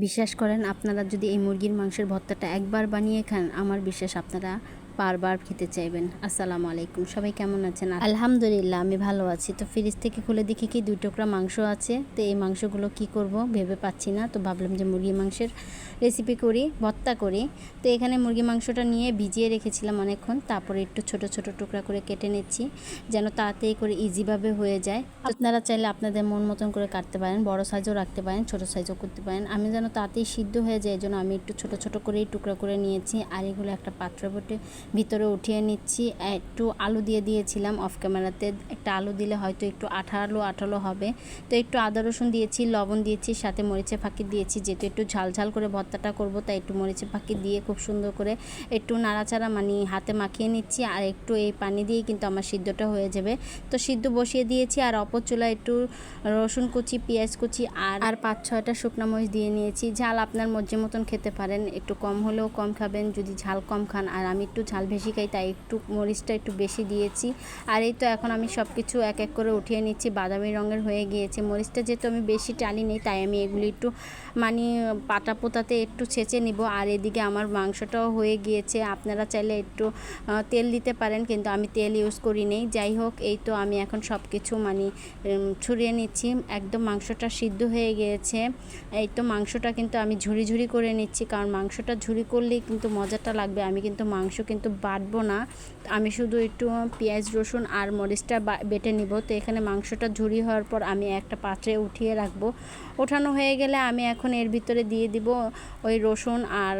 বিশ্বাস করেন, আপনারা যদি এই মুরগির মাংসের ভর্তাটা একবার বানিয়ে খান, আমার বিশ্বাস আপনারা বারবার খেতে চাইবেন। আসসালামু আলাইকুম, সবাই কেমন আছেন? আলহামদুলিল্লাহ, আমি ভালো আছি। তো ফ্রিজ থেকে খুলে দেখি কি 2 টুকরা মাংস আছে। তো এই মাংসগুলো কি করব ভেবে পাচ্ছি না। তো ভাবলাম যে মুরগি মাংসের রেসিপি করি, ভর্তা করি। তো এখানে মুরগি মাংসটা নিয়ে ভিজিয়ে রেখেছিলাম অনেকক্ষণ, তারপরে একটু ছোট ছোট টুকরা করে কেটে নিচ্ছি যেন তাড়াতাড়ি করে ইজিভাবে হয়ে যায়। আপনারা চাইলে আপনাদের মন মতন করে কাটতে পারেন, বড় সাইজও রাখতে পারেন, ছোট সাইজও করতে পারেন। আমি যেন তাড়াতাড়ি সিদ্ধ হয়ে যায়, এই জন্য আমি একটু ছোট ছোট করেই টুকরা করে নিয়েছি। আর এগুলো একটা পাত্র বটে ভিতরে উঠিয়ে নিচ্ছি। একটু আলু দিয়ে দিয়েছিলাম অফ ক্যামেরাতে, একটা আলু দিলে হয়তো একটু আঠালো আঠালো হবে। তো একটু আদা রসুন দিয়েছি, লবণ দিয়েছি, সাথে মরিচের ফাঁকি দিয়েছি। যেহেতু একটু ঝাল ঝাল করে ভর্তাটা করব, তাই একটু মরিচের ফাঁকি দিয়ে খুব সুন্দর করে একটু নাড়াচাড়া হাতে মাখিয়ে নিচ্ছি। আর একটু এই পানি দিয়েই কিন্তু আমার সিদ্ধটা হয়ে যাবে। তো সিদ্ধ বসিয়ে দিয়েছি। আর অপর চুলায় একটু রসুন কুচি, পেঁয়াজ কুচি আর 5-6টা শুকনো মরিচ দিয়ে নিয়েছি। ঝাল আপনার মর্জি মতন খেতে পারেন, একটু কম হলেও কম খাবেন যদি ঝাল কম খান। আর আমি একটু ঝাল বেশি খাই, তাই একটু মরিচটা একটু বেশি দিয়েছি। আর এই তো এখন আমি সব কিছু এক এক করে উঠিয়ে নিচ্ছি। বাদামি রঙের হয়ে গিয়েছে মরিচটা, যেহেতু আমি বেশি টালি নেই, তাই আমি এগুলি একটু পাটা পোতাতে একটু ছেঁচে নিব। আর এদিকে আমার মাংসটাও হয়ে গিয়েছে। আপনারা চাইলে একটু তেল দিতে পারেন, কিন্তু আমি তেল ইউজ করি নেই। যাই হোক, এই তো আমি এখন সব কিছু ছড়িয়ে নিচ্ছি। একদম মাংসটা সিদ্ধ হয়ে গিয়েছে। এই তো মাংসটা কিন্তু আমি ঝুরি ঝুরি করে নিচ্ছি, কারণ মাংসটা ঝুরি করলেই কিন্তু মজাটা লাগবে। আমি কিন্তু মাংস কিন্তু বাটবো না, আমি শুধু একটু পেঁয়াজ রসুন আর মরিচটা বেটে নিব। তো এখানে মাংসটা ঝুরি হওয়ার পর আমি একটা পাত্রে উঠিয়ে রাখবো। ওঠানো হয়ে গেলে আমি এখন এর ভিতরে দিয়ে দিব ওই রসুন আর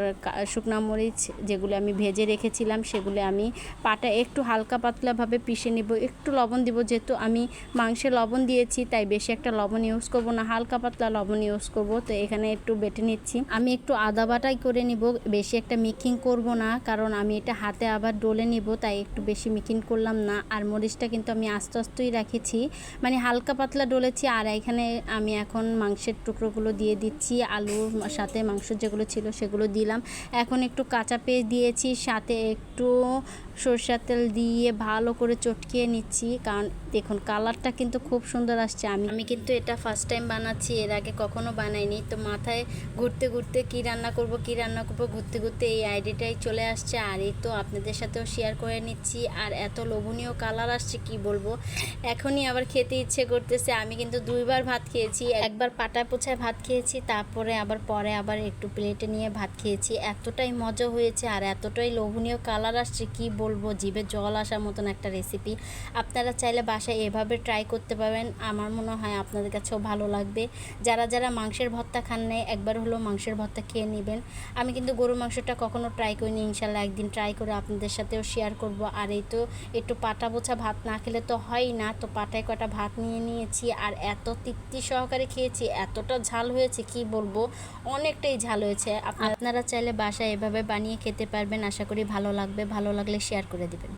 শুকনো মরিচ যেগুলো আমি ভেজে রেখেছিলাম, সেগুলো আমি পাটা একটু হালকা পাতলাভাবে পিষে নিব। একটু লবণ দিব, যেহেতু আমি মাংসে লবণ দিয়েছি, তাই বেশি একটা লবণ ইউজ করব না, হালকা পাতলা লবণ ইউজ করব। তো এখানে একটু বেটে নিচ্ছি। আমি একটু আদা বাটাই করে নিব, বেশি একটা মিক্সিং করব না, কারণ আমি এটা হাতে আবার ডলে নিব, তাই একটু বেশি মিক্সিং করলাম না। আর মরিচটা কিন্তু আমি আস্তে আস্তেই রেখেছি, হালকা পাতলা ডলেছি। আর এখানে আমি এখন মাংসের টুকরোগুলো দিয়ে দিচ্ছি, আলুর সাথে মাংস যেগুলো ছিল সেগুলো দিলাম। এখন একটু কাঁচা পেঁয়াজ দিয়েছি, সাথে একটু সরষের তেল দিয়ে ভালো করে চটকিয়ে নিচ্ছি, কারণ দেখুন কালারটা কিন্তু খুব সুন্দর আসছে। আমি কিন্তু এটা ফার্স্ট টাইম বানাচ্ছি, এর আগে কখনো বানাইনি। তো মাথায় ঘুরতে ঘুরতে কী রান্না করব ঘুরতে ঘুরতে এই আইডিয়াটাই চলে আসছে। আর এই তো আপনাদের সাথেও শেয়ার করে নিচ্ছি। আর এত লোভনীয় কালার আসছে কি বলবো, এখনই আবার খেতে ইচ্ছে করতেছে। আমি কিন্তু 2বার ভাত খেয়েছি, একবার পাটায় পোছায় ভাত খেয়েছি, তারপরে আবার একটু প্লেটে নিয়ে ভাত খেয়েছি। এতটাই মজা হয়েছে আর এতটাই লোভনীয় কালার আসছে কি বলবো, জিভে জল আসার মতন একটা রেসিপি। আপনারা চাইলে বাসায় এভাবে ট্রাই করতে পারবেন, আমার মনে হয় আপনাদের কাছেও ভালো লাগবে। যারা যারা মাংসের ভর্তা খান নাই, একবার হলো মাংসের ভর্তা খেয়ে নেবেন। আমি কিন্তু গরুর মাংসটা কখনো ট্রাই করিনি, ইনশাল্লাহ একদিন ট্রাই করে আপনাদের সাথেও শেয়ার করব। আর এই তো একটু পাটা পোছা ভাত না খেলে তো হয় না, তো পাটায় কটা ভাত নিয়ে নিয়েছি। আর এত তৃপ্তি সহকারে খেয়েছি, এতটা ঝাল হয়েছে কি বলবো, অনেকটাই ঝাল হয়েছে। আপনারা চাইলে বাসায় এভাবে বানিয়ে খেতে পারবেন, আশা করি ভালো লাগবে। ভালো লাগলে শেয়ার করে দিবেন।